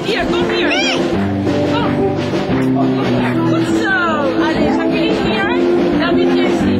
Here, come here. Come. Good job. Allez, Jacqueline here. David ici.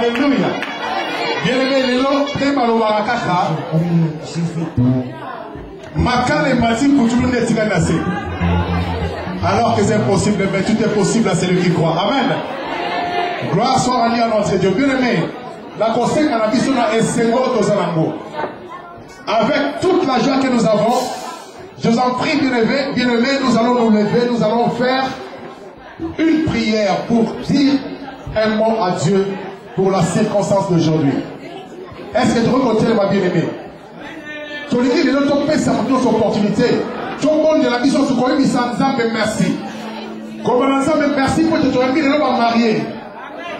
Alléluia. Bien-aimé, les lots, très mal au Barakaka. Makane Mati pour tout le monde est nassé. Alors que c'est impossible, mais tout est possible à celui qui croit. Amen. Gloire soit rendue à notre Dieu. Bien-aimé, la conseil à la mission est Seigneur Tozalango. Avec toute la joie que nous avons, je vous en prie, bien-aimé, nous allons nous lever, nous allons faire une prière pour dire un mot à Dieu pour la circonstance d'aujourd'hui. Est-ce que tu veux continuer, ma bien-aimée? Tu veux dire, nous avons fait cette opportunité. Tu veux de la mission, tu veux dire, merci. Comme on a merci pour que tu aies mis les gens mariés.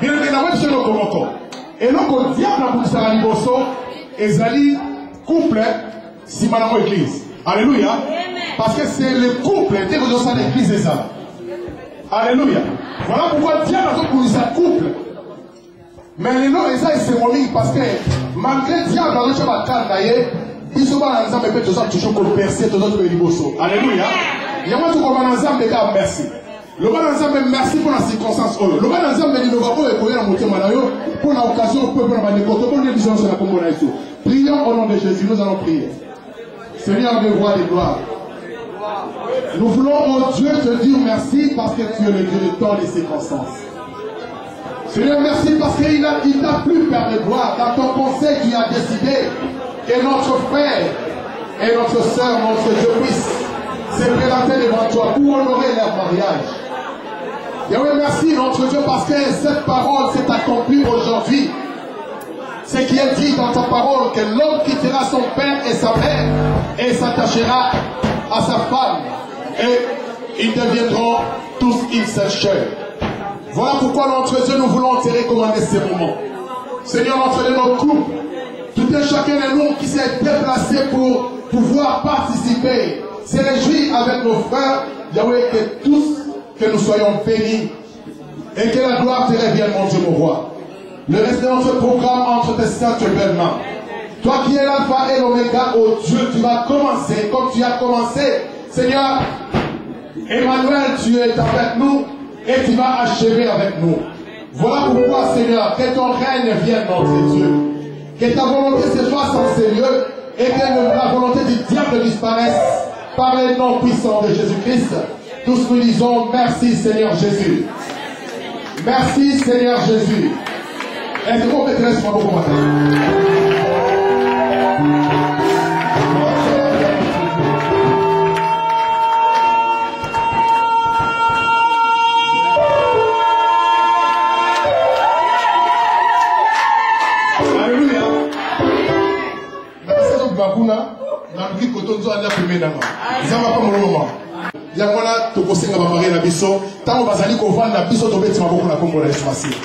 Bien-aimé, nous avons fait le Komoko. Et donc, on dit à la bouche à l'Ibosso, Ezali, couple, si madame l'église. Alléluia. Parce que c'est le couple, dès que vous avez l'église, c'est ça. Alléluia. Voilà pourquoi Dieu a pour ça couple. Mais les noms, c'est symbolique parce que malgré Dieu, dans le chemin de ils sont pas ensemble, mais toujours pour percer, toujours pour les bossos. Alléluia. Il y a moi tout comme ensemble, les gars, merci. Le bon ensemble, merci pour la circonstance. Le bon ensemble, il ne va pas écouter la moitié malayo pour l'occasion, pour la décote, pour les visions sur la Congo. Prions au nom de Jésus, nous allons prier. Seigneur de roi des gloires. Nous voulons, oh Dieu, te dire merci parce que tu es le Dieu de temps et circonstances. Seigneur, merci parce qu'il t'a plu, Père de gloire, dans ton conseil, tu as décidé que notre frère et notre soeur, notre Dieu, puissent se présenter devant toi pour honorer leur mariage. Yahweh, merci, notre Dieu, parce que cette parole s'est accomplie aujourd'hui. Ce qui est dit dans ta parole, que l'homme quittera son père et sa mère et s'attachera à sa femme et ils deviendront tous une seule chair. Voilà pourquoi notre Dieu, nous voulons te recommander ces moments. Seigneur, notre Dieu, nos couples, tout un chacun de nous qui s'est déplacé pour pouvoir participer, se réjouir avec nos frères, Yahweh, que tous, que nous soyons bénis et que la gloire te revienne, mon Dieu, mon roi. Le reste de notre programme entre tes saintes belles mains. Toi qui es l'alpha et l'oméga, oh Dieu, tu vas commencer comme tu as commencé. Seigneur, Emmanuel, tu es avec nous et tu vas achever avec nous. Voilà pourquoi, Seigneur, que ton règne vienne, notre Dieu. Que ta volonté se fasse en ces lieux et que la volonté du diable disparaisse par le nom puissant de Jésus-Christ. Tous nous disons merci, Seigneur Jésus. Merci, Seigneur Jésus. Est-ce qu'on peut te laisser pour beaucoup matin? Alléluia. Merci à Bakuna. Naluki kotonzo anya kumena ma. Zama pa moloma. Yangona to kosenga ba marié na biso. Tango bazali ko vanda biso to beti maboko na kombo na Yesu Masihi.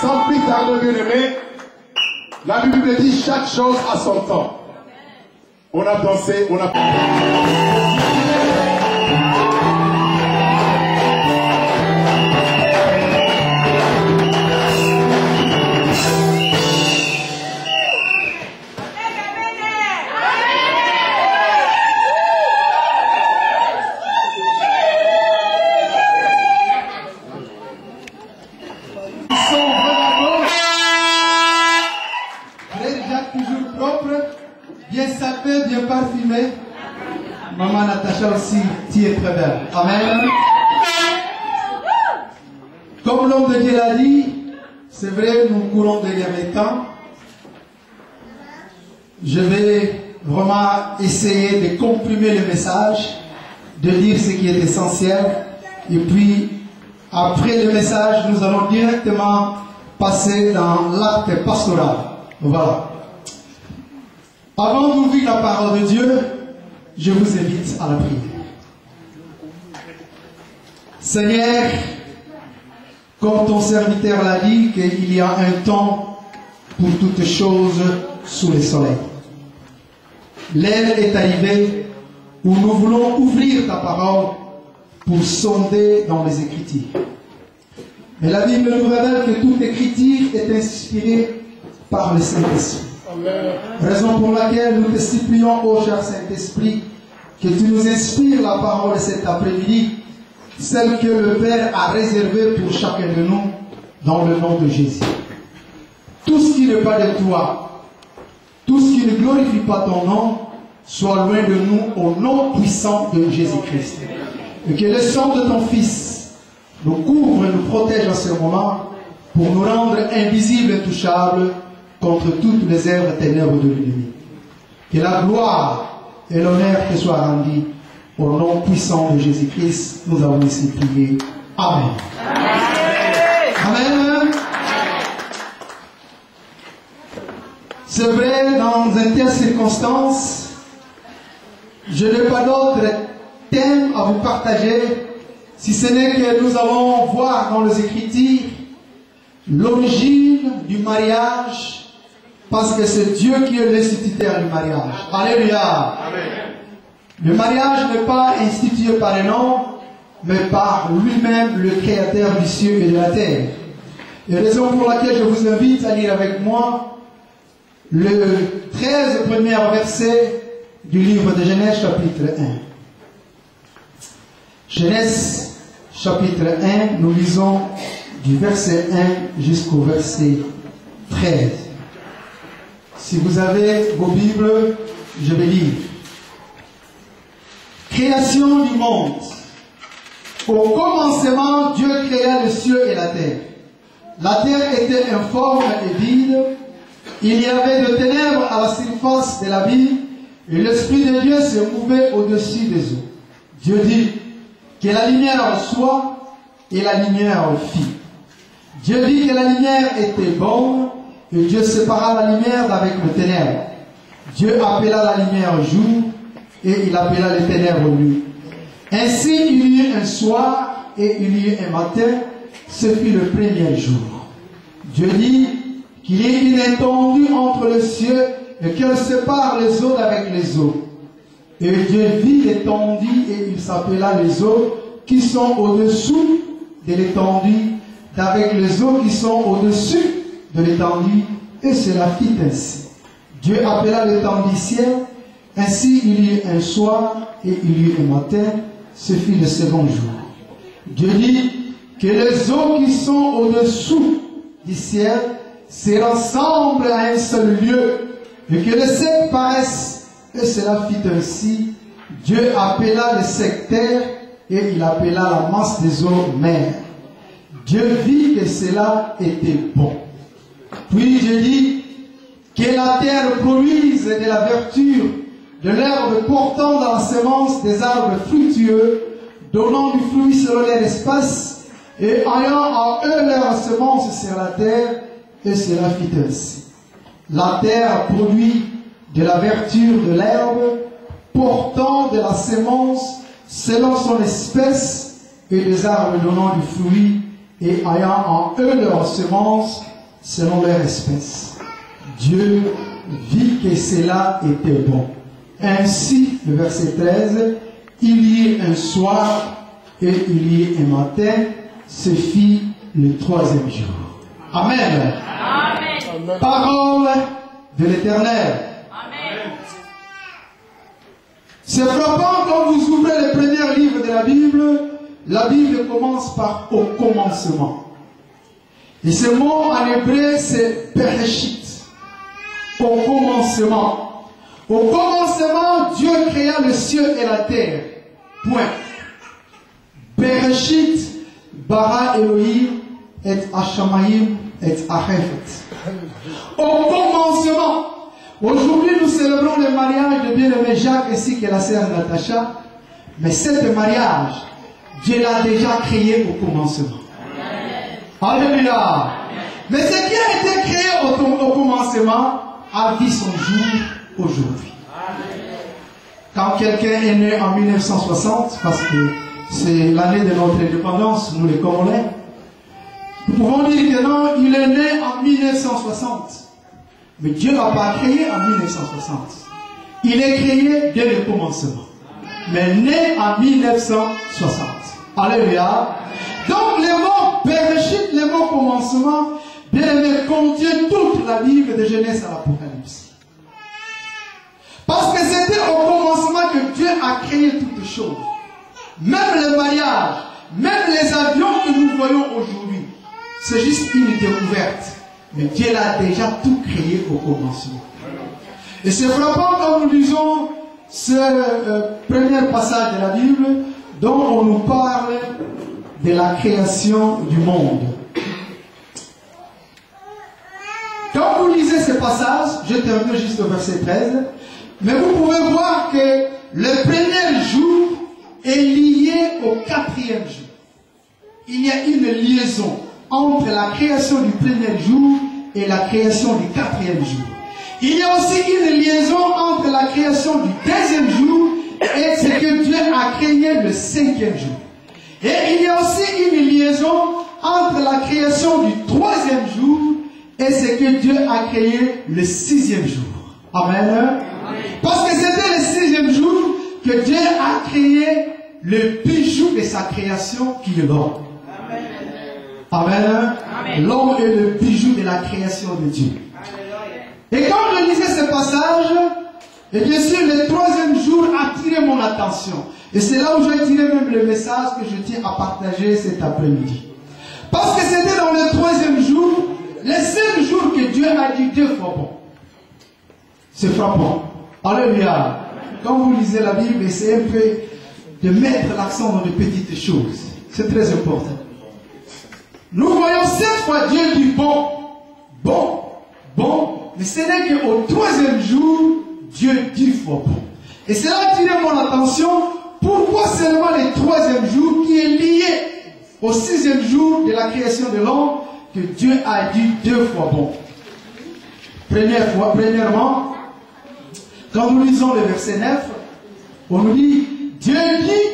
Sans plus tarder, bien-aimé, la Bible dit chaque chose à son temps. On a dansé, on a... Bien sapé, bien parfumé. Maman Natacha aussi, tu es très belle. Amen. Comme l'homme de Dieu l'a dit, c'est vrai, nous courons derrière les temps. Je vais vraiment essayer de comprimer le message, de dire ce qui est essentiel. Et puis, après le message, nous allons directement passer dans l'acte pastoral. Voilà. Avant d'ouvrir la parole de Dieu, je vous invite à la prière. Seigneur, comme ton serviteur l'a dit, qu'il y a un temps pour toutes choses sous le soleil. L'heure est arrivée où nous voulons ouvrir ta parole pour sonder dans les Écritures. Mais la Bible nous révèle que toute écriture est inspirée par le Saint-Esprit. Raison pour laquelle nous te supplions, ô cher Saint-Esprit, que tu nous inspires la parole cet après-midi, celle que le Père a réservée pour chacun de nous, dans le nom de Jésus. Tout ce qui n'est pas de toi, tout ce qui ne glorifie pas ton nom, soit loin de nous au nom puissant de Jésus-Christ. Et que le sang de ton Fils nous couvre et nous protège à ce moment pour nous rendre invisibles et intouchables contre toutes les œuvres ténèbres de l'ennemi. Que la gloire et l'honneur te soient rendus au nom puissant de Jésus-Christ. Nous avons ici prié. Amen. Amen. C'est vrai, dans une telle circonstance, je n'ai pas d'autre thème à vous partager, si ce n'est que nous allons voir dans les Écritures l'origine du mariage, parce que c'est Dieu qui est l'instituteur du mariage. Alléluia. Amen. Le mariage n'est pas institué par un homme, mais par lui-même, le créateur du ciel et de la terre. Et raison pour laquelle je vous invite à lire avec moi le 13 premier verset du livre de Genèse chapitre 1. Genèse chapitre 1, nous lisons du verset 1 jusqu'au verset 13. Si vous avez vos Bibles, je vais lire. Création du monde. Au commencement, Dieu créa le ciel et la terre. La terre était informe et vide. Il y avait de ténèbres à la surface de l'abîme, et l'Esprit de Dieu se mouvait au-dessus des eaux. Dieu dit que la lumière soit, et la lumière fit. Dieu dit que la lumière était bonne, et Dieu sépara la lumière d'avec le ténèbre. Dieu appela la lumière jour, et il appela les ténèbres nuit. Ainsi il y eut un soir, et il y eut un matin, ce fut le premier jour. Dieu dit qu'il y ait une étendue entre les cieux, et qu'elle sépare les eaux d'avec les eaux. Et Dieu vit l'étendue, et il s'appela les eaux qui sont au-dessous de l'étendue, d'avec les eaux qui sont au-dessus de l'étendue, et cela fit ainsi. Dieu appela l'étendue ciel, ainsi il y eut un soir, et il y eut un matin, ce fut le second jour. Dieu dit que les eaux qui sont au-dessous du ciel se rassemblent à un seul lieu, et que les secs paraissent, et cela fit ainsi. Dieu appela les secs terre, et il appela la masse des eaux mer. Dieu vit que cela était bon. Puis Dieu dit que la terre produise de la verdure, de l'herbe portant dans la semence des arbres fructueux, donnant du fruit selon leur espèce, et ayant en eux leur semence sur la terre, et cela fit ainsi. La terre produit de la verdure de l'herbe, portant de la semence selon son espèce, et des arbres donnant du fruit, et ayant en eux leur semence selon leur espèce. Dieu vit que cela était bon. Ainsi, le verset 13, il y eut un soir, et il y eut un matin, ce fit le troisième jour. Amen. Amen. Parole de l'Éternel. Amen. C'est frappant quand vous ouvrez les premiers livres de la Bible commence par au commencement. Et ce mot en hébreu c'est Bereshit. Au commencement. Au commencement, Dieu créa le ciel et la terre. Point. Bereshit, bara Elohim, et Hashamayim, et Arefet. Au commencement. Aujourd'hui, nous célébrons le mariage de bien-aimé Jacques ainsi que la sœur Natacha. Mais cet mariage, Dieu l'a déjà créé au commencement. Alléluia. Mais ce qui a été créé au commencement a vu son jour aujourd'hui. Quand quelqu'un est né en 1960, parce que c'est l'année de notre indépendance, nous les Congolais, nous pouvons dire que non, il est né en 1960. Mais Dieu ne l'a pas créé en 1960. Il est créé dès le commencement. Mais né en 1960. Alléluia. Donc le mot Bereshit, le mot commencement, bien aimé, contient toute la Bible de Genèse à l'Apocalypse. Parce que c'était au commencement que Dieu a créé toutes choses. Même le mariage, même les avions que nous voyons aujourd'hui, c'est juste une découverte. Mais Dieu l'a déjà tout créé au commencement. Et c'est frappant quand nous lisons ce premier passage de la Bible dont on nous parle de la création du monde. Quand vous lisez ce passage, je termine juste au verset 13, mais vous pouvez voir que le premier jour est lié au quatrième jour. Il y a une liaison entre la création du premier jour et la création du quatrième jour. Il y a aussi une liaison entre la création du deuxième jour et ce que Dieu a créé le cinquième jour. Et il y a aussi une liaison entre la création du troisième jour et ce que Dieu a créé le sixième jour. Amen. Parce que c'était le sixième jour que Dieu a créé le bijou de sa création qui est l'homme. Amen. L'homme est le bijou de la création de Dieu. Et quand je lisais ce passage, et bien sûr le troisième jour a attiré mon attention. Et c'est là où j'ai tiré même le message que je tiens à partager cet après-midi. Parce que c'était dans le troisième jour, le seul jour que Dieu a dit 2 fois bon. C'est frappant. Alléluia. Quand vous lisez la Bible, essayez un peu de mettre l'accent dans de petites choses. C'est très important. Nous voyons 7 fois Dieu dit bon, bon, bon. Mais ce n'est qu'au troisième jour, Dieu 10 fois bon. Et cela a attiré mon attention. Pourquoi seulement le troisième jour qui est lié au sixième jour de la création de l'homme que Dieu a dit 2 fois bon? Premièrement, quand nous lisons le verset 9, on nous dit, Dieu dit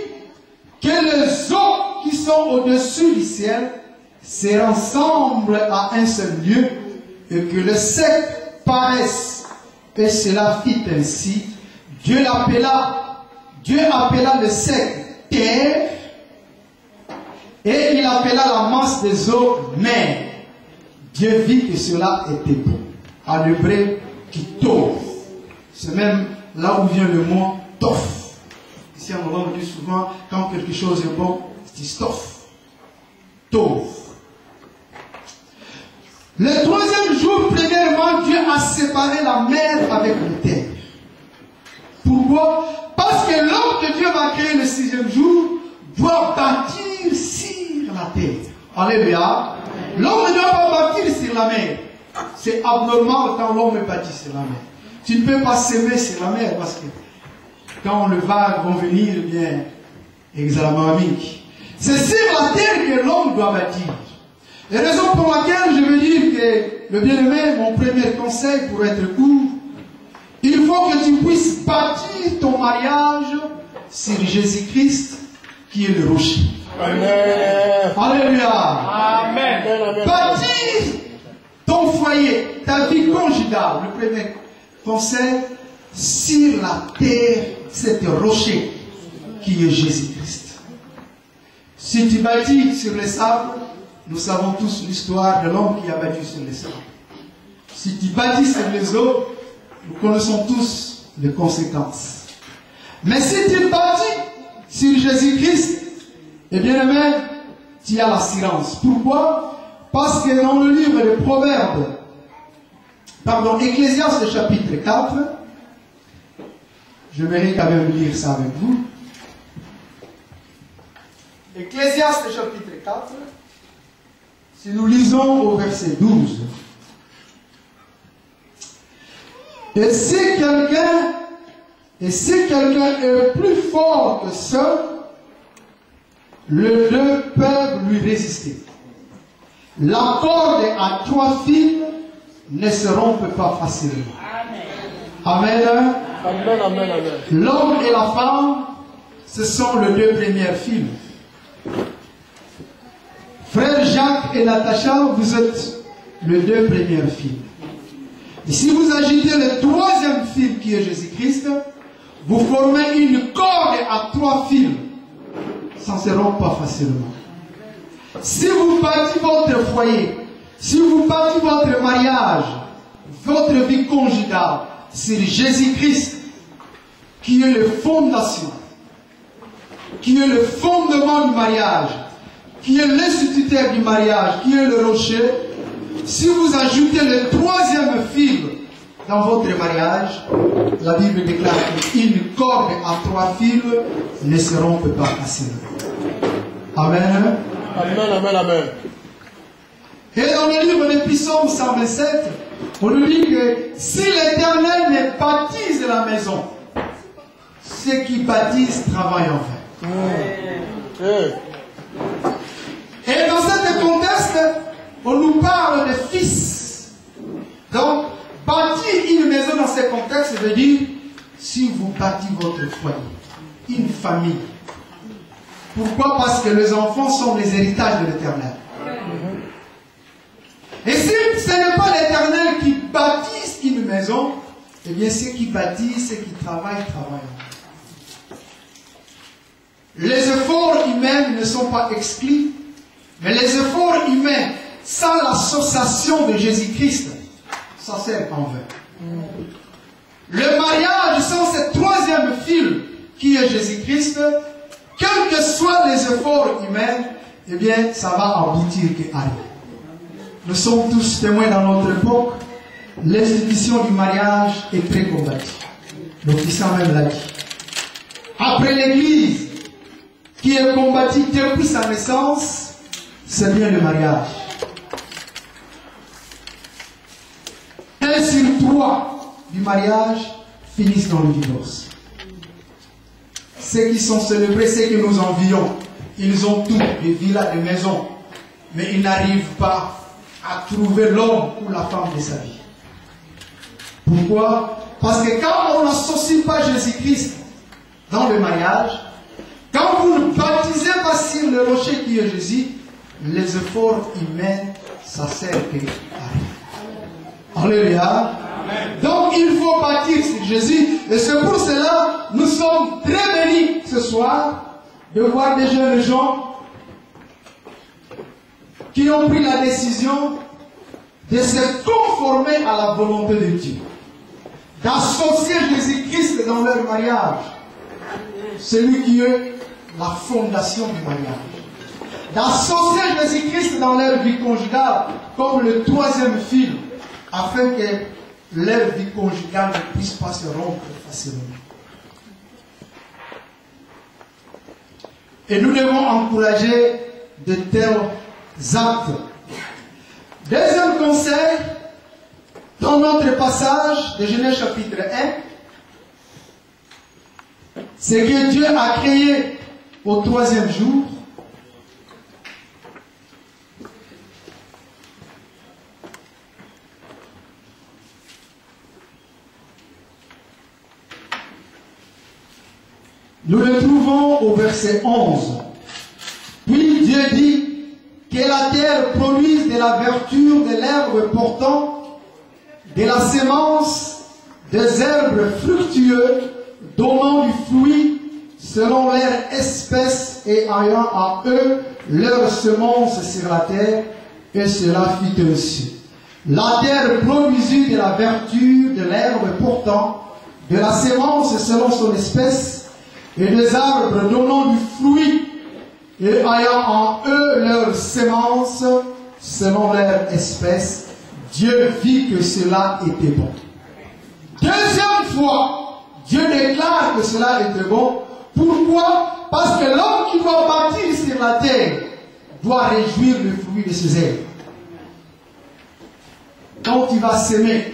que les eaux qui sont au-dessus du ciel se rassemblent à un seul lieu et que le sec paraisse. Et cela fit ainsi. Dieu appela le sec terre et il appela la masse des eaux mer. Dieu vit que cela était bon. En hébreu, qui tov. C'est même là où vient le mot tof. Ici en Europe, on dit souvent, quand quelque chose est bon, c'est stof. Tov. Le troisième jour, premièrement, Dieu a séparé la mer avec la terre. Pourquoi? Parce que l'homme que Dieu va créer le sixième jour doit bâtir sur la terre. Alléluia. L'homme ne doit pas bâtir sur la mer. C'est abnormal quand l'homme bâtit sur la mer. Tu ne peux pas s'aimer sur la mer parce que quand le vague vont venir, eh bien, c'est sur la terre que l'homme doit bâtir. La raison pour laquelle je veux dire que, le bien-aimé, mon premier conseil pour être court, il faut que tu puisses bâtir ton mariage sur Jésus-Christ qui est le rocher. Amen. Alléluia. Amen. Bâtir ton foyer, ta vie conjugale, le premier conseil, sur la terre, c'est un rocher qui est Jésus-Christ. Si tu bâtis sur les sables, nous savons tous l'histoire de l'homme qui a bâti sur les sables. Si tu bâtis sur les eaux, nous connaissons tous les conséquences. Mais si tu bâtis sur Jésus-Christ, eh bien, aimé, tu as l'assurance. Pourquoi? Parce que dans le livre des Proverbes, Ecclésiaste chapitre 4, je vais quand même lire ça avec vous. Ecclésiaste chapitre 4, si nous lisons au verset 12. Et si quelqu'un est plus fort que seul, les deux peuvent lui résister. La corde à 3 fils ne se rompt pas facilement. Amen. Amen. Amen, amen, amen. L'homme et la femme, ce sont les 2 premières filles. Frère Jacques et Natacha, vous êtes les 2 premières filles. Et si vous agitez le 3e fil qui est Jésus-Christ, vous formez une corde à 3 fils. Ça ne se rompt pas facilement. Si vous bâtissez votre foyer, si vous bâtissez votre mariage, votre vie conjugale sur Jésus-Christ, qui est le fondation, qui est le fondement du mariage, qui est l'instituteur du mariage, qui est le rocher, si vous ajoutez le troisième fil dans votre mariage, la Bible déclare qu'une corde à 3 fils ne se rompt pas facilement. Amen. Amen, amen, amen. Et dans le livre des Psaumes 127, on nous dit que si l'Éternel ne baptise la maison, ceux qui bâtissent travaillent en vain. Et dans ce contexte, on nous parle de fils. Donc, bâtir une maison dans ce contexte veut dire, si vous bâtissez votre foyer, une famille. Pourquoi? Parce que les enfants sont les héritages de l'Éternel. Et si ce n'est pas l'Éternel qui bâtisse une maison, eh bien ceux qui bâtissent, ceux qui travaillent. Les efforts humains ne sont pas exclus, mais les efforts humains sans l'association de Jésus-Christ, ça sert en vain. Le mariage sans ce troisième fil qui est Jésus-Christ, quels que soient les efforts humains, eh bien ça va aboutir qu'à rien. Nous sommes tous témoins dans notre époque, l'institution du mariage est très combattue. Le puissant même l'a dit. Après l'Église, qui est combattue depuis sa naissance, c'est bien le mariage. 1 sur 3 du mariage finissent dans le divorce. Ceux qui sont célébrés, ceux que nous envions, ils ont tout, des villas, des maisons, mais ils n'arrivent pas à trouver l'homme ou la femme de sa vie. Pourquoi? Parce que quand on n'associe pas Jésus-Christ dans le mariage, quand vous ne baptisez pas sur le rocher qui est Jésus, les efforts humains, ça sert à rien. Alléluia. Donc il faut bâtir sur Jésus. Et c'est pour cela nous sommes très bénis ce soir de voir des jeunes gens qui ont pris la décision de se conformer à la volonté de Dieu, d'associer Jésus-Christ dans leur mariage, celui qui est la fondation du mariage, d'associer Jésus-Christ dans leur vie conjugale comme le troisième fil, afin que leur vie conjugale ne puisse pas se rompre facilement. Et nous devons encourager de tels actes. Deuxième conseil, dans notre passage de Genèse chapitre 1, c'est que Dieu a créé au 3e jour nous le trouvons au verset 11. Puis Dieu dit que la terre produise de la verdure de l'herbe portant, de la semence, des herbes fructueuses, donnant du fruit selon leur espèce et ayant en eux leur semence sur la terre, et cela fut ainsi. La terre produisit de la verdure de l'herbe portant, de la semence selon son espèce, et des arbres donnant du fruit, et ayant en eux leur semence selon leur espèce. Dieu vit que cela était bon. Deuxième fois, Dieu déclare que cela était bon. Pourquoi? Parce que l'homme qui va bâtir sur la terre doit réjouir le fruit de ses herbes. Quand il va s'aimer,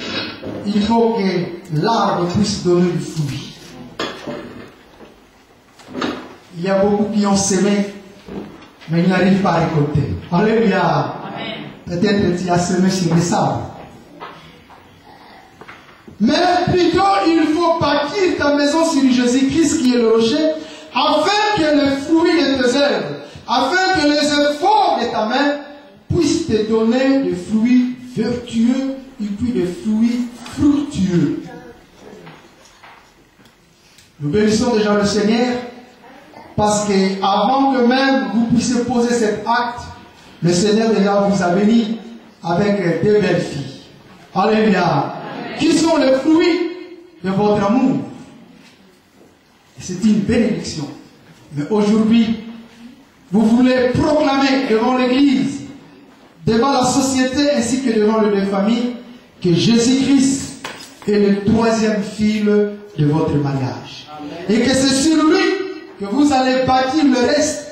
il faut que l'arbre puisse donner du fruit. Il y a beaucoup qui ont semé, mais ils n'arrivent pas à récolter. Alléluia. Peut-être que tu as semé sur les sables. Mais plutôt, il faut bâtir ta maison sur Jésus-Christ qui est le rocher, afin que le fruit de tes œuvres, afin que les efforts de ta main puissent te donner des fruits vertueux et puis des fruits fructueux. Nous bénissons déjà le Seigneur, parce que avant que même vous puissiez poser cet acte, le Seigneur déjà vous a béni avec deux belles filles. Alléluia. Qui sont les fruits de votre amour. C'est une bénédiction. Mais aujourd'hui, vous voulez proclamer devant l'Église, devant la société ainsi que devant les familles, que Jésus-Christ est le troisième fil de votre mariage. Et que c'est sur lui que vous allez bâtir le reste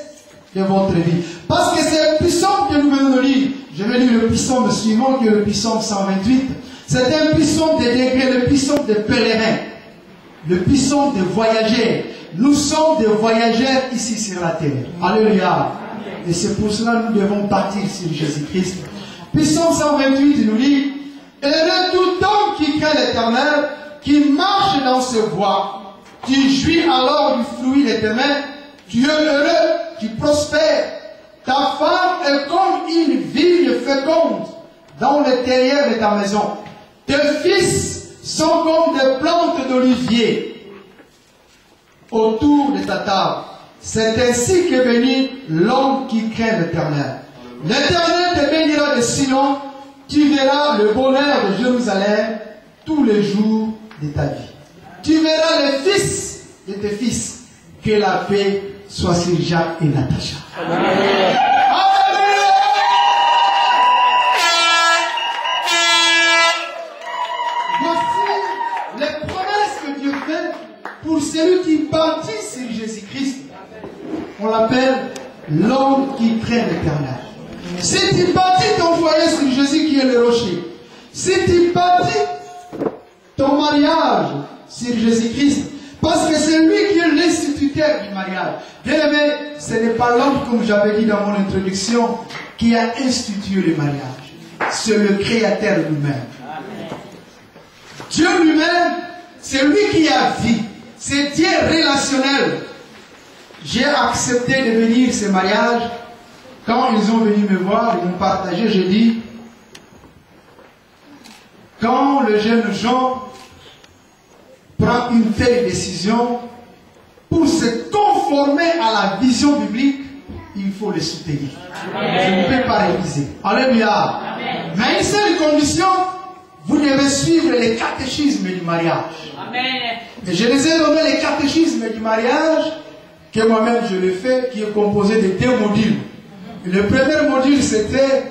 de votre vie. Parce que c'est le psaume que nous venons de lire. Je vais lire le psaume suivant, qui est le psaume 128. C'est un psaume des degrés, le psaume des pèlerins, le psaume des voyageurs. Nous sommes des voyageurs ici sur la terre. Alléluia. Et c'est pour cela que nous devons partir sur Jésus-Christ. Psaume 128 nous dit: heureux tout homme qui craint l'Éternel, qui marche dans ses voies. Tu jouis alors du fruit de tes mains. Tu es heureux, tu prospères. Ta femme est comme une vigne féconde dans le terrier de ta maison. Tes fils sont comme des plantes d'olivier autour de ta table. C'est ainsi que bénit l'homme qui craint l'Éternel. L'Éternel te bénira de Sion. Tu verras le bonheur de Jérusalem tous les jours de ta vie. Tu verras les fils de tes fils. Que la paix soit sur Jacques et Natacha. Amen. Voici les promesses que Dieu fait pour celui qui bâtit sur Jésus-Christ. On l'appelle l'homme qui craint l'Éternel. Si tu bâtis ton foyer sur Jésus qui est le rocher, si tu bâtis ton mariage sur Jésus-Christ, parce que c'est lui qui est l'instituteur du mariage. Bien aimé, ce n'est pas l'homme, comme j'avais dit dans mon introduction, qui a institué le mariage. C'est le Créateur lui-même. Dieu lui-même, c'est lui qui a vie. C'est Dieu relationnel. J'ai accepté de venir à ce mariage. Quand ils ont venu me voir, ils m'ont partagé, j'ai dit, quand le jeune Jean prend une telle décision, pour se conformer à la vision biblique, il faut le soutenir. Je ne peux pas réviser. Alléluia. Mais à une seule condition, vous devez suivre les catéchismes du mariage. Amen. Et je les ai donné les catéchismes du mariage, que moi-même je l'ai fait, qui est composé de 2 modules. Et le premier module, c'était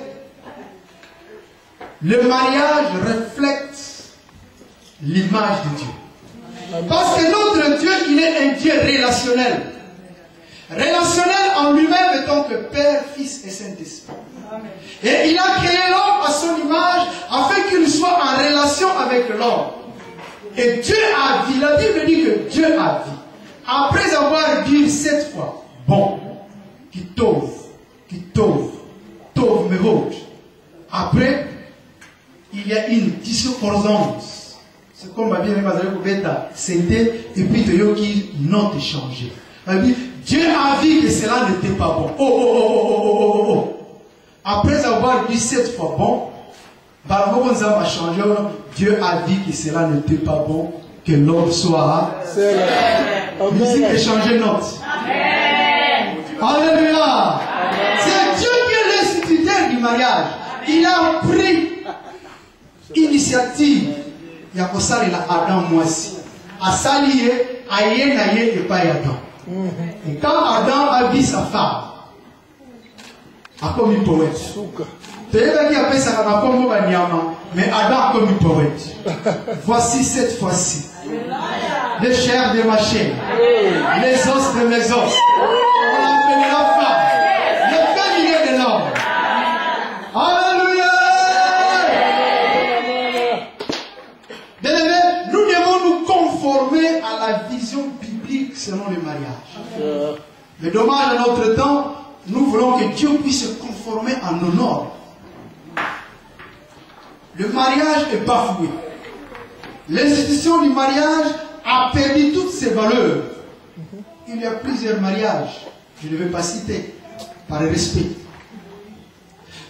le mariage reflète l'image de Dieu. Parce que notre Dieu, il est un Dieu relationnel. Relationnel en lui-même étant que Père, Fils et Saint-Esprit. Et il a créé l'homme à son image afin qu'il soit en relation avec l'homme. Et Dieu a vu, la Bible dit que Dieu a vu. Après avoir dit 7 fois, bon, qui tove, mehoj. Après, il y a une dissonance. C'est comme bien c'était et puis qui n'ont échangé. Dieu a vu que cela n'était pas bon. Après avoir dit 7 fois bon, Dieu a vu que cela n'était pas bon, que l'homme soit. Musique échanger note. Alléluia. C'est Dieu qui est l'instituteur du mariage. Il a pris initiative. Il y a la Adam moisi. A salié, aïe naïe et pas Adam. Et quand Adam a vu sa femme, a commis poète. Mais Adam a commis poète. Voici cette fois-ci les chairs de ma chair, les os de mes os. On l'appelle la femme, le féminin de l'homme. Alléluia. Bien-aimés, nous devons nous conformer à la vision biblique selon le mariage. Mais dommage à notre temps, nous voulons que Dieu puisse se conformer à nos normes. Le mariage est bafoué. L'institution du mariage a perdu toutes ses valeurs. Il y a plusieurs mariages, je ne vais pas citer, par respect.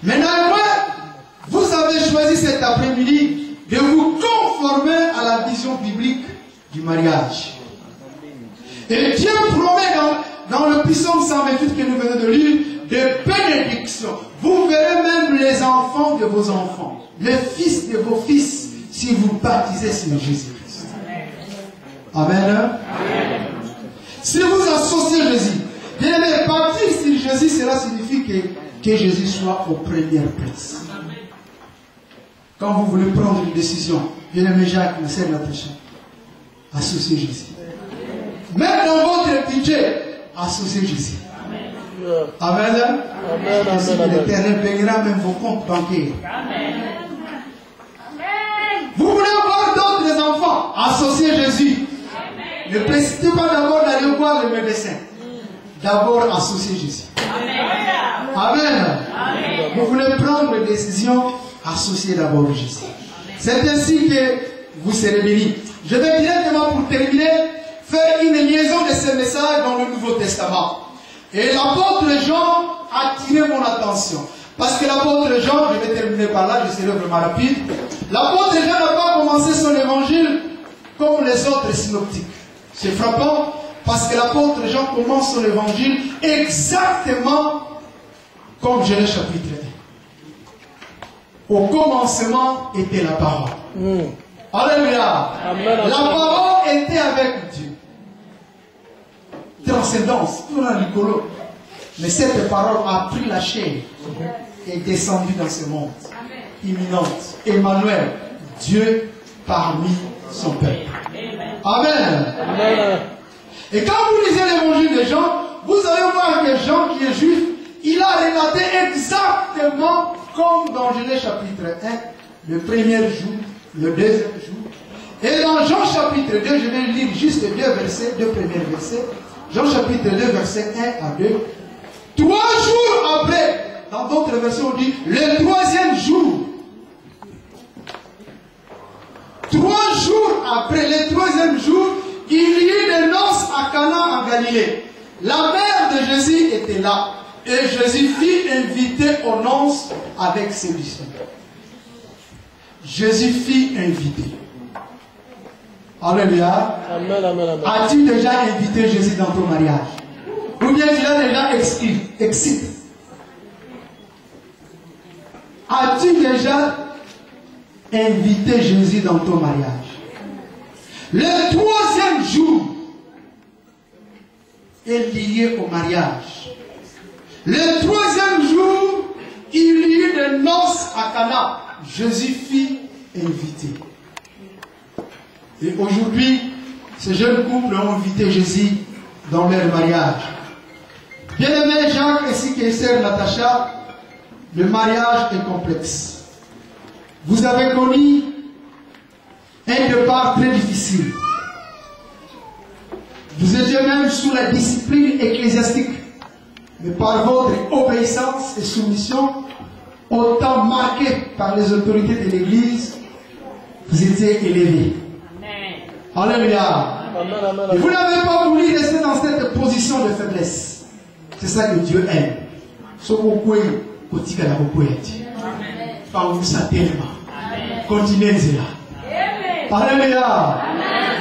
Maintenant, vous avez choisi cet après-midi de vous conformer à la vision biblique du mariage. Et Dieu promet dans le psaume 128 que nous venons de lire, des bénédictions. Vous verrez même les enfants de vos enfants, les fils de vos fils, si vous baptisez sur Jésus-Christ. Amen. Amen. Si vous associez Jésus, bien aimé, partir sur Jésus, cela signifie que Jésus soit aux premières places. Quand vous voulez prendre une décision, bien aimé Jacques, ma sœur Natacha, associez Jésus. Même dans votre budget, associez Jésus. Amen. Amen. L'Éternel bénira même vos comptes bancaires. Vous voulez avoir d'autres enfants, associez Jésus. Ne précipitez pas d'abord d'aller voir le médecin. D'abord, associez Jésus. Amen. Vous voulez prendre une décision, associez d'abord Jésus. C'est ainsi que vous serez bénis. Je vais directement, pour terminer, faire une liaison de ce message dans le Nouveau Testament. Et l'apôtre Jean a attiré mon attention. Parce que l'apôtre Jean, je vais terminer par là, je serai vraiment rapide. L'apôtre Jean n'a pas commencé son évangile comme les autres synoptiques. C'est frappant parce que l'apôtre Jean commence son évangile exactement comme Genèse chapitre 1. Au commencement était la parole. Alléluia. La parole était avec Dieu. Transcendance, tout dans l'icolo. Mais cette parole a pris la chair et est descendue dans ce monde. Imminente. Emmanuel, Dieu parmi son peuple. Amen. Amen. Et quand vous lisez l'évangile de Jean, vous allez voir que Jean, qui est juif, il a relaté exactement comme dans Genèse chapitre 1, le premier jour, le deuxième jour. Et dans Jean chapitre 2, je vais lire juste deux premiers versets. Jean chapitre 2, versets 1 à 2. 3 jours après, dans d'autres versions, on dit le troisième jour. 3 jours après, le troisième jour, il y eut des noces à Cana en Galilée. La mère de Jésus était là. Et Jésus fit inviter aux noces avec ses disciples. Jésus fit inviter. Alléluia. As-tu déjà invité Jésus dans ton mariage? Ou bien tu l'as déjà excité? As-tu déjà invité Jésus dans ton mariage? Le troisième jour est lié au mariage. Le troisième jour, il y eut des noces à Cana. Jésus fit inviter. Et aujourd'hui, ces jeunes couples ont invité Jésus dans leur mariage. Bien-aimé Jacques ainsi que sœur Natacha, le mariage est complexe. Vous avez connu un départ très difficile. Vous étiez même sous la discipline ecclésiastique. Mais par votre obéissance et soumission, autant marqué par les autorités de l'Église, vous étiez élevés. Alléluia. Et vous n'avez pas voulu rester dans cette position de faiblesse. C'est ça que Dieu aime. Continuez là. Alléluia.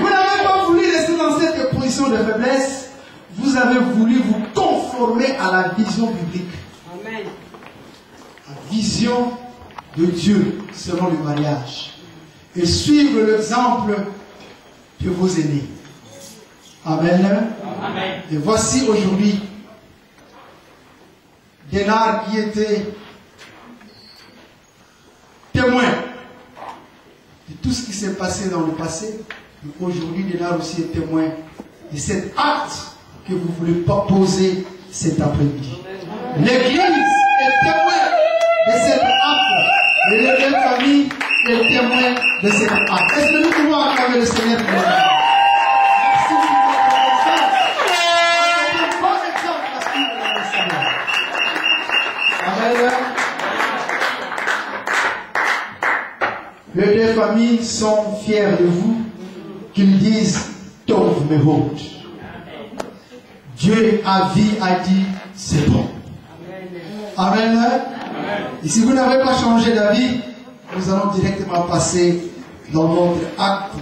Vous n'avez pas voulu rester dans cette position de faiblesse. Vous avez voulu vous conformer à la vision biblique. Amen. La vision de Dieu selon le mariage. Et suivre l'exemple de vos aînés. Amen. Amen. Et voici aujourd'hui Dénar qui était témoin de tout ce qui s'est passé dans le passé. Et aujourd'hui, Dénar aussi est témoin de cet acte que vous voulez pas poser cet après-midi. L'Église est témoin de cet acte. Et les deux familles est témoin de cet acte. Est-ce que nous pouvons acclamer le Seigneur pour ça? Merci pour votre exemple. C'est un bon exemple à suivre dans le Seigneur. Amen. Les deux familles sont fiers de vous, qu'ils disent Tov Mehod. Dieu a dit, c'est bon. Amen. Et si vous n'avez pas changé d'avis, nous allons directement passer dans notre acte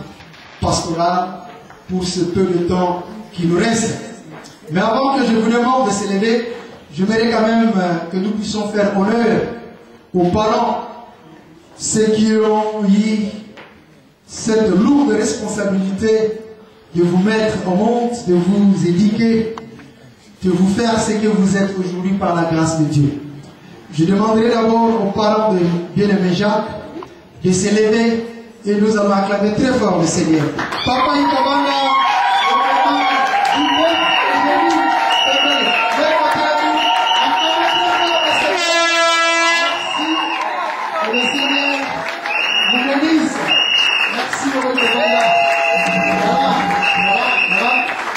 pastoral pour ce peu de temps qui nous reste. Mais avant que je vous demande de se lever, j'aimerais quand même que nous puissions faire honneur aux parents, ceux qui ont eu cette lourde responsabilité de vous mettre au monde, de vous éduquer, de vous faire ce que vous êtes aujourd'hui par la grâce de Dieu. Je demanderai d'abord aux parents de bien-aimé Jacques de se lever et nous allons acclamer très fort le Seigneur. Papa Ikabanga, le Seigneur vous bénisse. Merci beaucoup.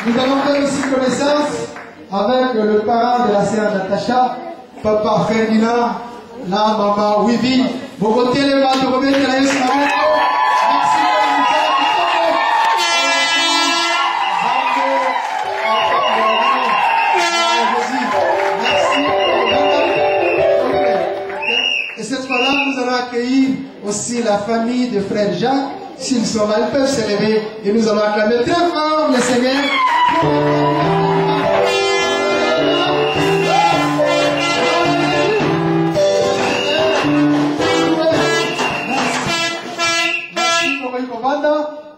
Nous allons faire aussi connaissance avec le parent de la sœur Natacha, Papa Ferdinand, la maman Wivi. Vous votez les mains de remettre la Yesu. Merci. Et cette fois-là, nous allons accueillir aussi la famille de frère Jacques. S'ils sont là, ils peuvent se lever et nous allons acclamer très fort le Seigneur.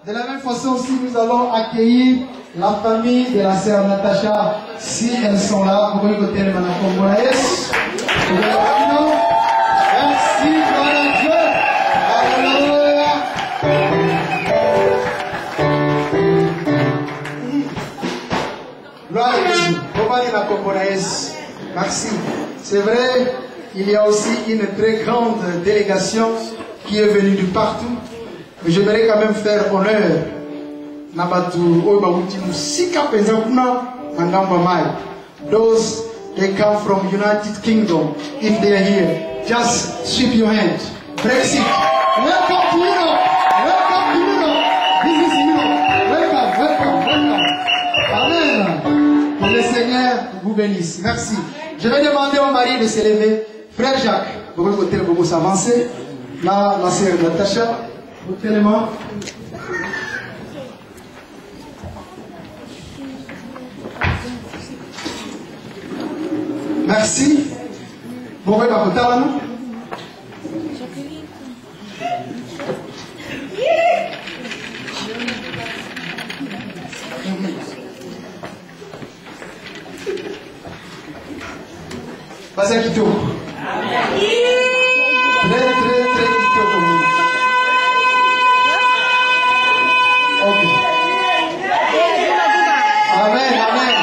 De la même façon aussi, nous allons accueillir la famille de la sœur Natacha, si elles sont là. Vous pouvez écouter le Manakombonaes. Merci, gloire à Dieu. Alléluia. Gloire à Dieu. Manakombonaes. Merci. C'est vrai, il y a aussi une très grande délégation qui est venue de partout. Mais j'aimerais quand même faire honneur those they come from United Kingdom. If they are here, just sweep your hand. Brexit. Welcome to Europe. Welcome to Europe. This is Europe. Welcome, welcome, welcome. Amen. Que le Seigneur vous bénisse. Merci. Je vais demander au mari de se lever. Frère Jacques, vous pouvez s'avancer. Là, la sœur Natacha. Tellement. Merci. Vous pouvez m'apporter la main. Vas-y, Kito. Très, très, très Kito pour nous. Amen, amen.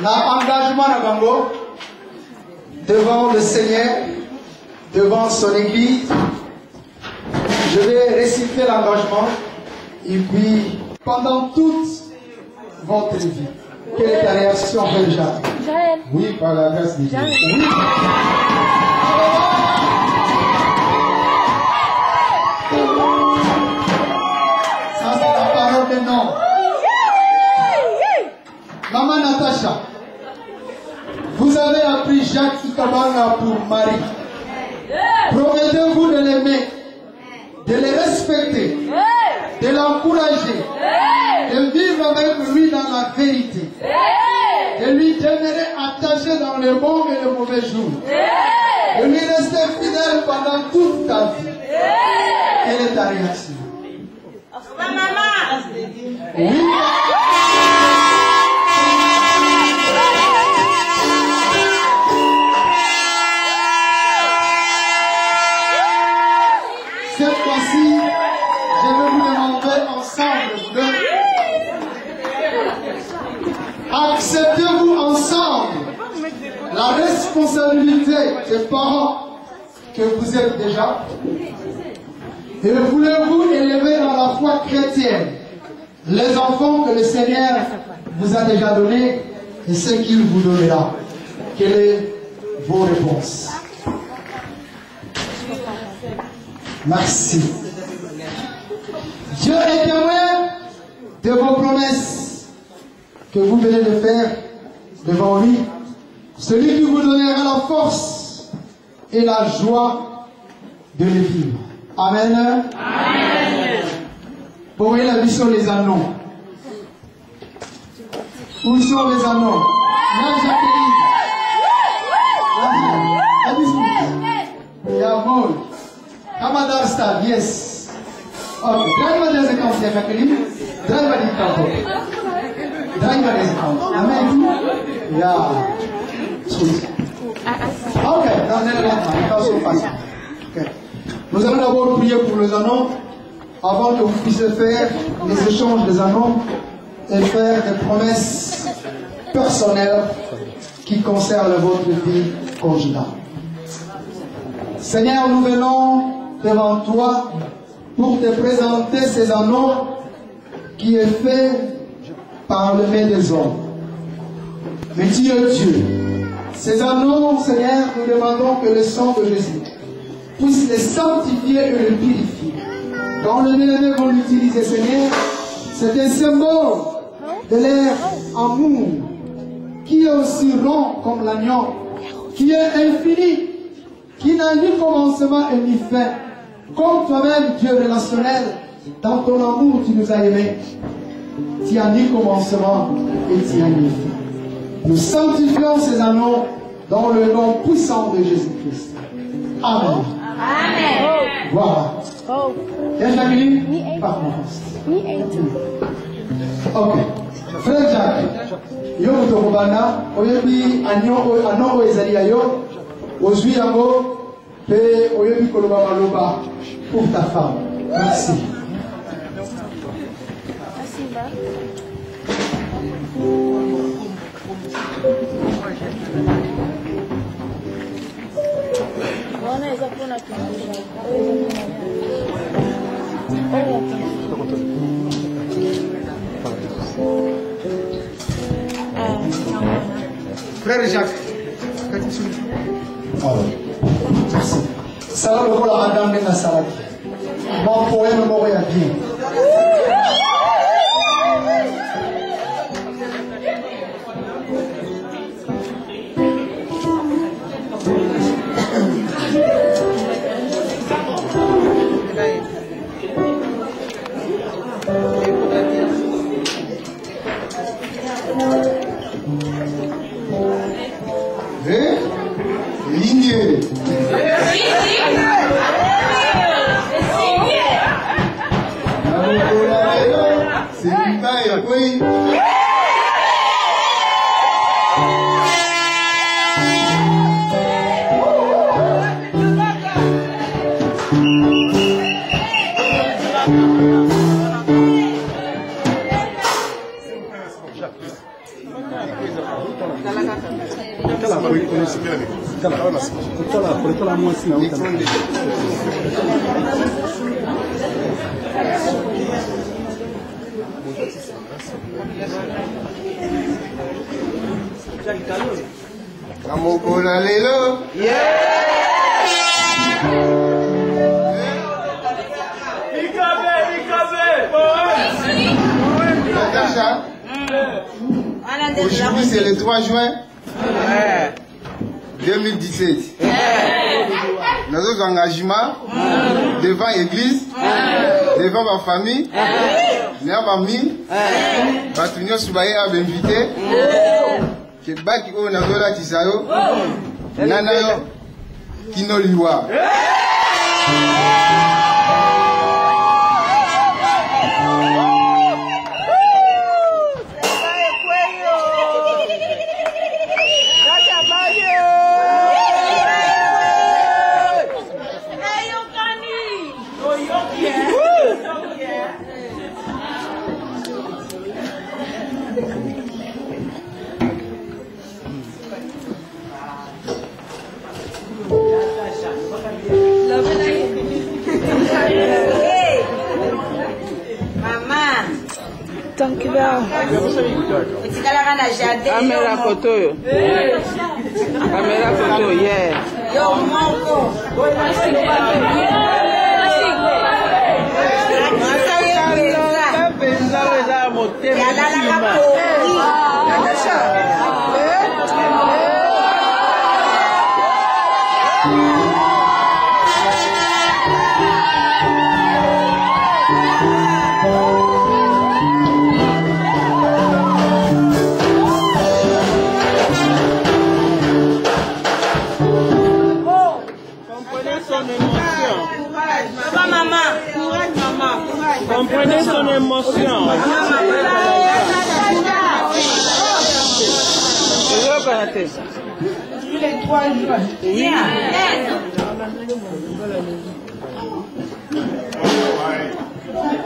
L'engagement de Bango devant le Seigneur, devant son église. Je vais réciter l'engagement et puis pendant toute votre vie, quelle est ta réaction, Frère Jacques? Oui, par la grâce de Dieu. Oui. Non. Maman Natacha, vous avez appris Jacques Ikabanga pour mari. Promettez-vous de l'aimer, de le respecter, de l'encourager, de vivre avec lui dans la vérité, de lui demeurer attaché dans les bons et les mauvais jours, de lui rester fidèle pendant toute ta vie. Quelle est ta réaction? Oui. Cette fois-ci, je vais vous demander ensemble de acceptez-vous ensemble la responsabilité des parents que vous êtes déjà et voulez-vous élever dans la foi chrétienne les enfants que le Seigneur vous a déjà donnés et ce qu'il vous donnera. Quelles sont vos réponses? Merci. Dieu est témoin de vos promesses que vous venez de faire devant lui. Celui qui vous donnera la force et la joie de les vivre. Amen. Amen. Vous voyez la vie sur les anneaux. Où sont les anneaux? Là, Jacqueline. Yamoul. Kamadar Star, yes. Jacqueline. Driver di kanto. Driver di kanto. Amen. Ya. Ok, dans nous allons d'abord prier pour les anneaux avant que vous puissiez faire les échanges des anneaux et faire des promesses personnelles qui concernent votre vie conjugale. Seigneur, nous venons devant toi pour te présenter ces anneaux qui est fait par le main des hommes. Mais Dieu, ces anneaux, Seigneur, nous demandons que le sang de Jésus puisse les sanctifier et les purifier. Quand le bien-aimé vont l'utiliser, Seigneur, c'est un symbole de leur amour qui est aussi rond comme l'agneau, qui est infini, qui n'a ni commencement et ni fin. Comme toi-même, Dieu relationnel, dans ton amour, tu nous as aimés. Tu as ni commencement et tu as ni fin. Nous sanctifions ces anneaux dans le nom puissant de Jésus-Christ. Amen. Amen. Voilà. Et Jacqueline, par ok. Frère Jacques, yo mutokobana, oyebi anyo ezali ayo, ozwi yango, pe oyebi koloba maloba pour ta femme. Merci. Frère Jacques, merci. Salam pour la madame de la salade. Mon poème m'aurait bien. Aujourd'hui, c'est le 3 juin 2017. Nos autres engagements devant l'église, devant ma famille, devant ma famille, Batunio Soubaye a invité. Que Baki O Nazola Tisayo, Nanayo, Kinoliwa. Caméra photo. Caméra photo, yeah. Yo, Mongo. son émotion. Tous les 3 jours. Oui.